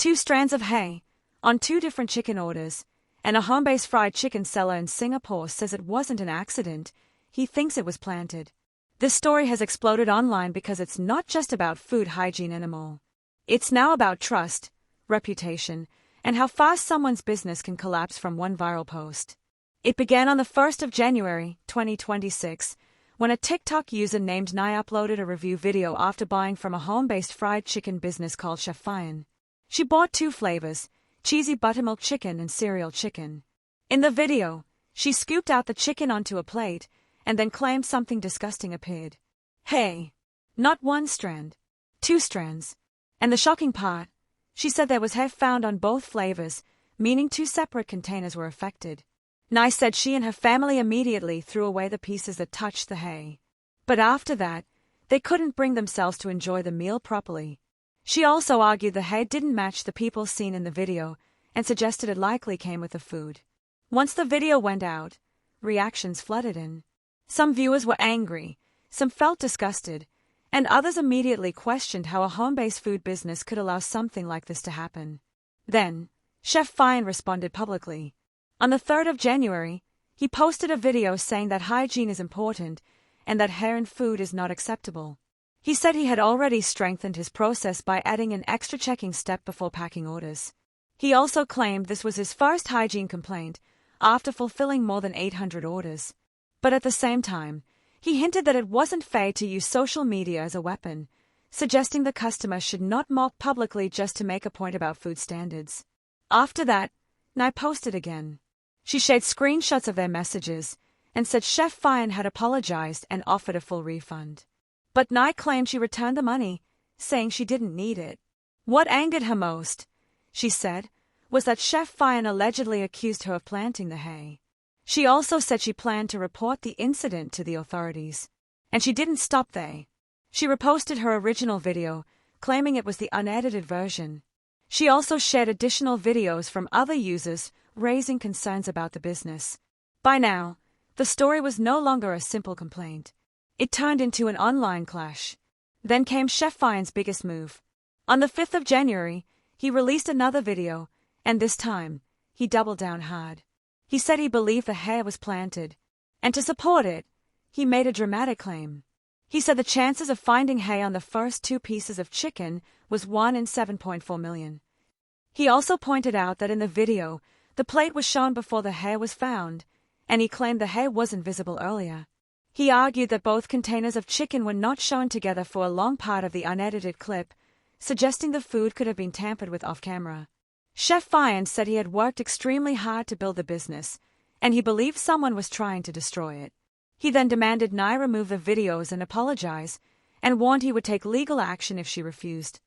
2 strands of hay, on 2 different chicken orders, and a home-based fried chicken seller in Singapore says it wasn't an accident, he thinks it was planted. This story has exploded online because it's not just about food hygiene anymore. It's now about trust, reputation, and how fast someone's business can collapse from one viral post. It began on the 1st of January, 2026, when a TikTok user named Nai uploaded a review video after buying from a home-based fried chicken business called Chef Hygiene. She bought 2 flavors, cheesy buttermilk chicken and cereal chicken. In the video, she scooped out the chicken onto a plate and then claimed something disgusting appeared. Hey! Not 1 strand. 2 strands. And the shocking part, she said there was hair found on both flavors, meaning 2 separate containers were affected. Nai said she and her family immediately threw away the pieces that touched the hay. But after that, they couldn't bring themselves to enjoy the meal properly. She also argued the hay didn't match the people seen in the video and suggested it likely came with the food. Once the video went out, reactions flooded in. Some viewers were angry, some felt disgusted, and others immediately questioned how a home-based food business could allow something like this to happen. Then, Chef Hygiene responded publicly. On the 3rd of January, he posted a video saying that hygiene is important and that hair in food is not acceptable. He said he had already strengthened his process by adding an extra checking step before packing orders. He also claimed this was his first hygiene complaint after fulfilling more than 800 orders. But at the same time, he hinted that it wasn't fair to use social media as a weapon, suggesting the customer should not mock publicly just to make a point about food standards. After that, Nai posted again. She shared screenshots of their messages and said Chef Hygiene had apologized and offered a full refund. But Nai claimed she returned the money, saying she didn't need it. What angered her most, she said, was that Chef Hygiene allegedly accused her of planting the hay. She also said she planned to report the incident to the authorities. And she didn't stop there. She reposted her original video, claiming it was the unedited version. She also shared additional videos from other users, raising concerns about the business. By now, the story was no longer a simple complaint. It turned into an online clash. Then came Chef Hygiene's biggest move. On the 5th of January, he released another video, and this time, he doubled down hard. He said he believed the hair was planted, and to support it, he made a dramatic claim. He said the chances of finding hay on the first 2 pieces of chicken was 1 in 7.4 million. He also pointed out that in the video, the plate was shown before the hair was found, and he claimed the hair wasn't visible earlier. He argued that both containers of chicken were not shown together for a long part of the unedited clip, suggesting the food could have been tampered with off-camera. Chef Hygiene said he had worked extremely hard to build the business, and he believed someone was trying to destroy it. He then demanded Nai remove the videos and apologize, and warned he would take legal action if she refused.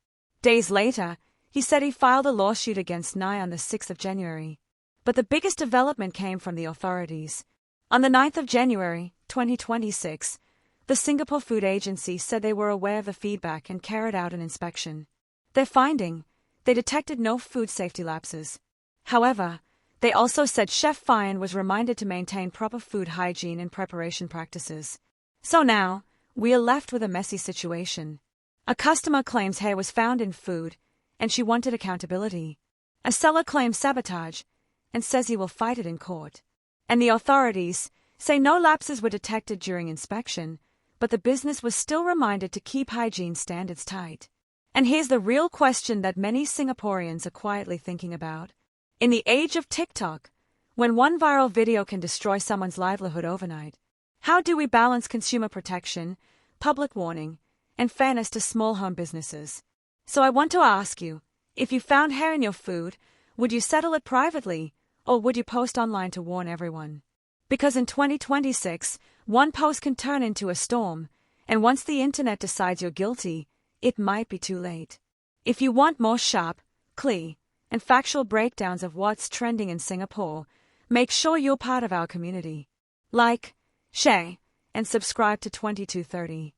Days later, he said he filed a lawsuit against Nai on the 6th of January. But the biggest development came from the authorities. On the 9th of January, 2026, the Singapore Food Agency said they were aware of the feedback and carried out an inspection. Their finding, they detected no food safety lapses. However, they also said Chef Hygiene was reminded to maintain proper food hygiene and preparation practices. So now, we are left with a messy situation. A customer claims hair was found in food, and she wanted accountability. A seller claims sabotage, and says he will fight it in court. And the authorities say no lapses were detected during inspection, but the business was still reminded to keep hygiene standards tight. And here's the real question that many Singaporeans are quietly thinking about. In the age of TikTok, when one viral video can destroy someone's livelihood overnight, how do we balance consumer protection, public warning, and fairness to small home businesses? So I want to ask you, if you found hair in your food, would you settle it privately, or would you post online to warn everyone? Because in 2026, one post can turn into a storm, and once the internet decides you're guilty, it might be too late. If you want more sharp, clear, and factual breakdowns of what's trending in Singapore, make sure you're part of our community. Like, share, and subscribe to 2230.